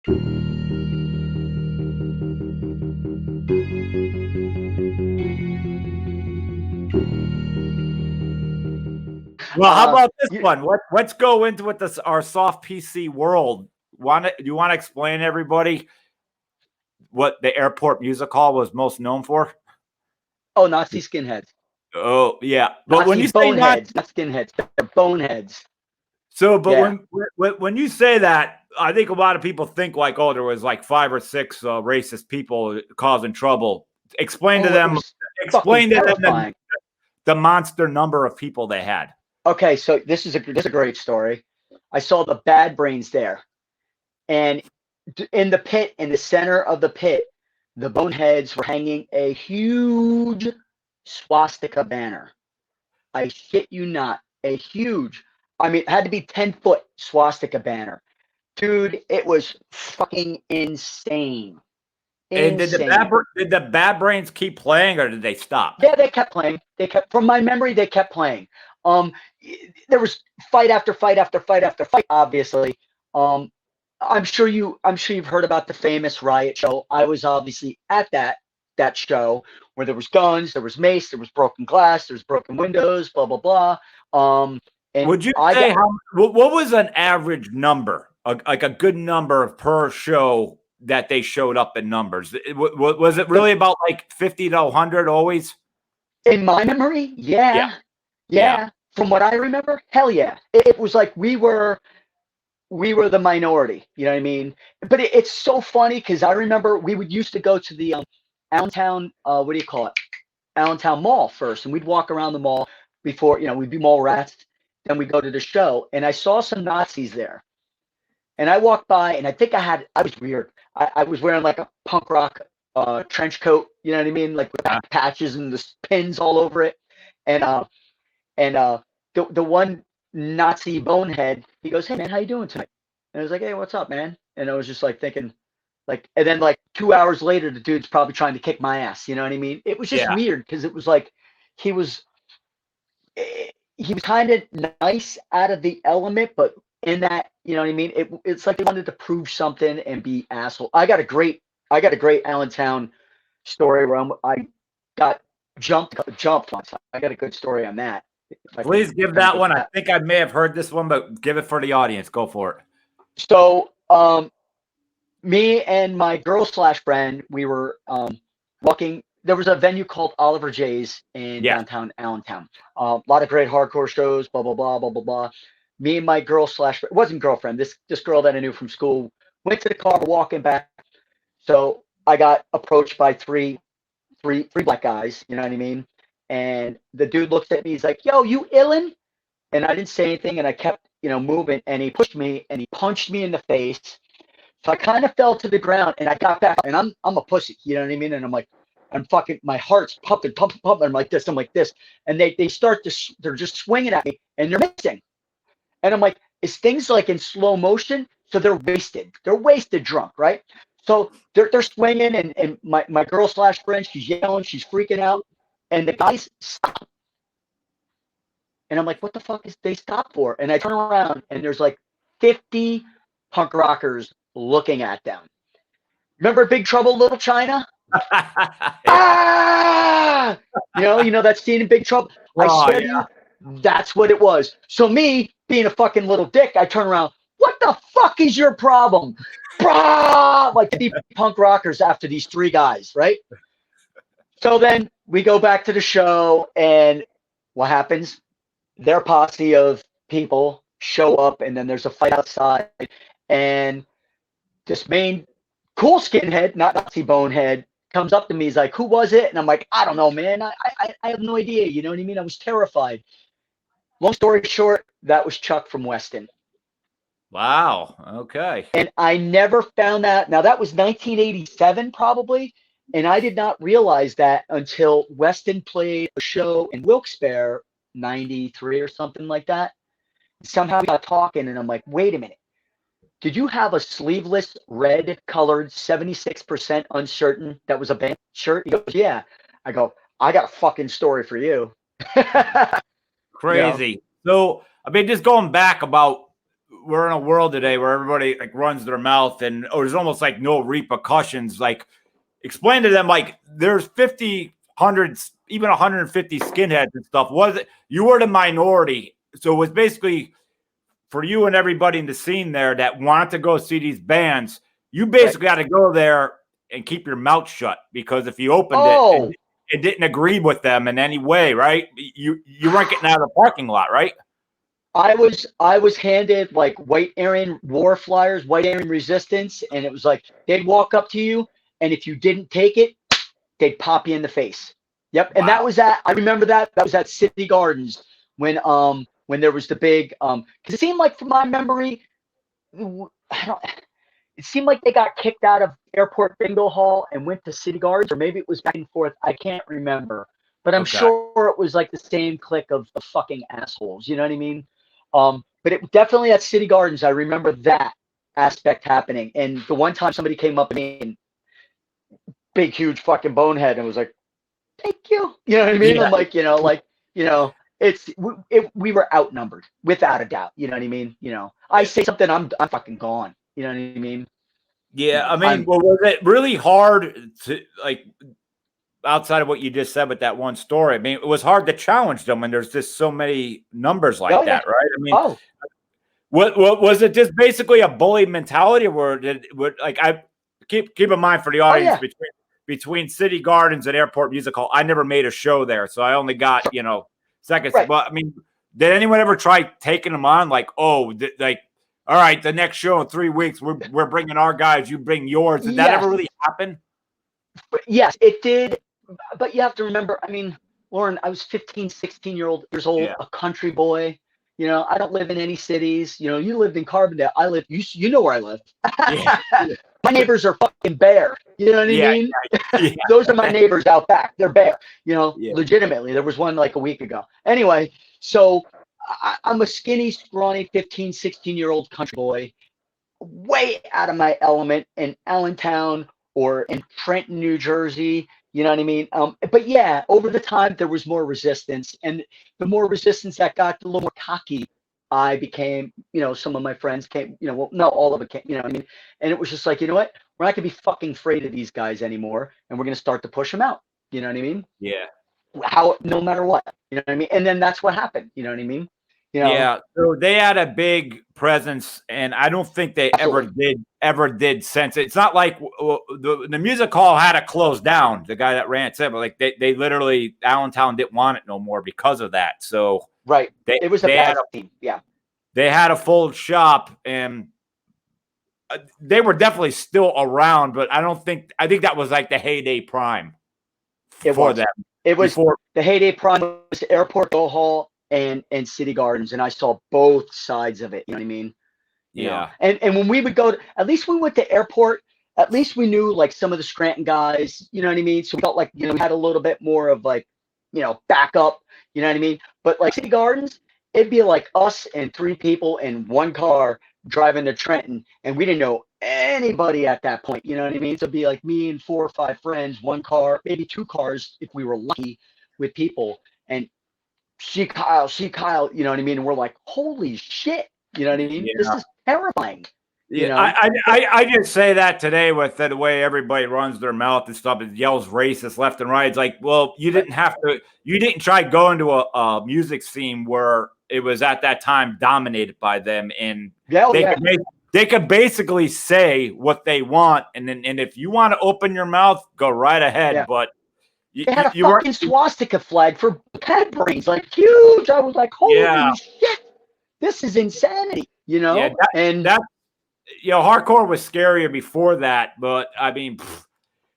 Well, how about this one? Let's go into our soft PC world. Do you want to explain to everybody what the airport music hall was most known for? Oh, Nazi skinheads. Oh, yeah. But Nazi when you boneheads, say not skinheads, they're boneheads. So, but yeah. when you say that, I think a lot of people think like, oh, there was like 5 or 6 racist people causing trouble. Explain to them the monster number of people they had. Okay, so this is a great story. I saw the Bad Brains there, and in the pit, in the center of the pit, the boneheads were hanging a huge swastika banner. I shit you not, a huge. I mean, it had to be 10-foot swastika banner. Dude, it was fucking insane. And did the Bad Brains keep playing, or did they stop? Yeah, they kept playing. From my memory, they kept playing. There was fight after fight after fight after fight, obviously. I'm sure you've heard about the famous riot show. I was obviously at that show where there was guns, there was mace, there was broken glass, there was broken windows, blah blah blah. And would you say what was an average number, like a good number per show that they showed up in numbers? Was it really about like 50 to 100 always? In my memory, yeah. From what I remember, hell yeah. It was like we were the minority. You know what I mean? But it's so funny because I remember we would used to go to the Allentown, what do you call it? Allentown Mall first, and we'd walk around the mall before, we'd be mall rats. Then we go to the show, and I saw some Nazis there. And I walked by, and I think I was weird. I was wearing like a punk rock trench coat, you know what I mean? Like with patches and the pins all over it. And the one Nazi bonehead, he goes, "Hey man, how you doing tonight?" And I was like, "Hey, what's up, man?" And I was just like thinking, like, and then like 2 hours later, the dude's probably trying to kick my ass. You know what I mean? It was just weird because it was like he was kind of nice out of the element, but in that, you know what I mean? It's like they wanted to prove something and be asshole. I got a great Allentown story where I got jumped once. I got a good story on that. Please give that one. I think I may have heard this one, but give it for the audience. Go for it. So, me and my girl / friend, we were walking. There was a venue called Oliver J's in downtown Allentown. A lot of great hardcore shows, blah, blah, blah, blah, blah, blah. Me and my girl / it wasn't girlfriend, this girl that I knew from school, went to the car, walking back. So I got approached by three black guys, you know what I mean? And the dude looks at me, he's like, "Yo, you illin'?" And I didn't say anything, and I kept, moving, and he pushed me, and he punched me in the face. So I kind of fell to the ground, and I got back, and I'm a pussy, you know what I mean? And I'm like, my heart's pumping. I'm like this, and they start to, they're just swinging at me, and they're missing. And I'm like, is things like in slow motion? So they're wasted drunk, right? So they're swinging, and my girl / friend, she's yelling, she's freaking out, and the guys stop. And I'm like, what the fuck is they stop for? And I turn around, and there's like 50 punk rockers looking at them. Remember Big Trouble, Little China? Ah! You know that scene in Big Trouble? I swear to you, that's what it was. So me, being a fucking little dick, I turn around. What the fuck is your problem? Like 50 punk rockers after these 3 guys, right? So then we go back to the show, and what happens? Their posse of people show up, and then there's a fight outside, and this main cool skinhead, not Nazi bonehead, comes up to me. He's like, "Who was it?" And I'm like, "I don't know, man. I have no idea." You know what I mean? I was terrified. Long story short, that was Chuck from Weston. Wow. Okay. And I never found that. Now, that was 1987 probably, and I did not realize that until Weston played a show in Wilkes-Barre, 93 or something like that. Somehow we got talking, and I'm like, wait a minute. Did you have a sleeveless red colored 76% uncertain that was a band shirt? He goes, yeah. I go, I got a fucking story for you. Crazy. So, I mean, just going back about we're in a world today where everybody like runs their mouth and there's almost like no repercussions. Like, explain to them, like, there's 50, hundreds, even 150 skinheads and stuff. Was it you were the minority? So it was basically for you and everybody in the scene there that wanted to go see these bands. You basically had to go there and keep your mouth shut, because if you opened it and didn't agree with them in any way, right? You weren't getting out of the parking lot, right? I was handed like White Aryan war flyers, White Aryan resistance, and it was like they'd walk up to you, and if you didn't take it, they'd pop you in the face. Yep, and that was I remember that was at City Gardens when there was the big because it seemed like, from my memory, it seemed like they got kicked out of Airport Bingo Hall and went to City Gardens, or maybe it was back and forth. I can't remember, but I'm sure it was like the same clique of fucking assholes. You know what I mean? But it definitely at City Gardens, I remember that aspect happening. And the one time somebody came up to me, and big, huge fucking bonehead, and was like, "Thank you." You know what I mean? I'm like, we were outnumbered without a doubt. You know what I mean? I say something, I'm fucking gone. You know what I mean? Yeah, I mean, was it really hard to, like, outside of what you just said with that one story? I mean, it was hard to challenge them when there's just so many numbers like that, right? I mean, what was it? Just basically a bully mentality, where I keep in mind for the audience, between City Gardens and Airport Music Hall, I never made a show there, so I only got seconds. Right. But I mean, did anyone ever try taking them on? Like, all right, the next show in 3 weeks, we're bringing our guys, you bring yours. Did that ever really happen? Yes, it did. But you have to remember, I mean, Lauren, I was 15, 16 years old, a country boy. I don't live in any cities. You lived in Carbondale. I live, you know where I live. My neighbors are fucking bare. You know what I mean? Yeah. Those are my neighbors out back. They're bare, legitimately. There was one like a week ago. Anyway, so I'm a skinny, scrawny 15, 16-year-old country boy, way out of my element in Allentown or in Trenton, New Jersey. You know what I mean? But yeah, over the time, there was more resistance. And the more resistance that got, a little more cocky I became. Some of my friends came, well, no, all of it came, you know what I mean? And it was just like, you know what? We're not going to be fucking afraid of these guys anymore. And we're going to start to push them out. You know what I mean? Yeah. No matter what. You know what I mean? And then that's what happened. You know what I mean? Yeah, so they had a big presence, and I don't think they ever did sense it. It's not like the music hall had to close down. The guy that ran it said, but like they literally, Allentown didn't want it no more because of that. So it was a bad team. Yeah, they had a full shop, and they were definitely still around. But I think that was like the heyday prime for them. It was the heyday prime was Airport Go Hall and City Gardens, and I saw both sides of it. You know what I mean? Yeah. And when we would go at least we went to Airport, at least we knew like some of the Scranton guys. You know what I mean? So we felt like we had a little bit more of like backup. You know what I mean? But like City Gardens, it'd be like us and 3 people in one car driving to Trenton, and we didn't know anybody at that point. You know what I mean? So it'd be like me and 4 or 5 friends, one car, maybe 2 cars if we were lucky with people, and see Kyle, you know what I mean? And we're like, holy shit, you know what I mean? This is terrifying. I just say that today with the way everybody runs their mouth and stuff, and yells racist left and right. It's like, well, you didn't try going to a music scene where it was at that time dominated by them, and they could basically say what they want, and if you want to open your mouth, go right ahead, but. They had a fucking swastika flag for Cat Brains, like huge. I was like, holy shit, this is insanity, Yeah, hardcore was scarier before that, but I mean,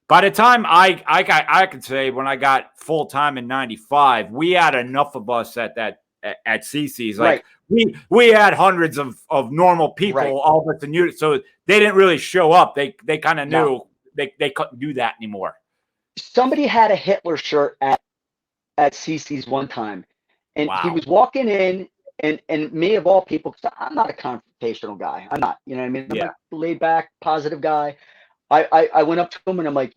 by the time I could say when I got full time in '95, we had enough of us at CC's. Like we had hundreds of normal people, all of us in units, so they didn't really show up. They kind of knew they couldn't do that anymore. Somebody had a Hitler shirt at CC's one time, and he was walking in, and me of all people, because I'm not a confrontational guy. I'm not, you know what I mean? I'm a laid back, positive guy. I went up to him and I'm like,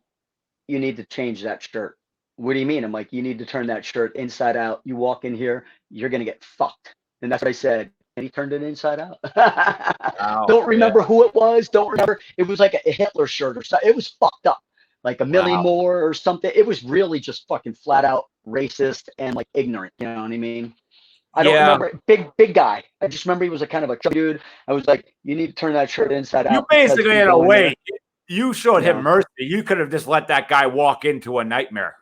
you need to change that shirt. What do you mean? I'm like, you need to turn that shirt inside out. You walk in here, you're going to get fucked. And that's what I said. and he turned it inside out. Wow, Don't remember who it was. Don't remember. It was like a Hitler shirt or something. It was fucked up, like a million more or something. It was really just fucking flat out racist and like ignorant. You know what I mean? I don't remember. Big guy. I just remember he was a kind of a chubby dude. I was like, you need to turn that shirt inside out. You basically, in a way, you showed him mercy. You could have just let that guy walk into a nightmare.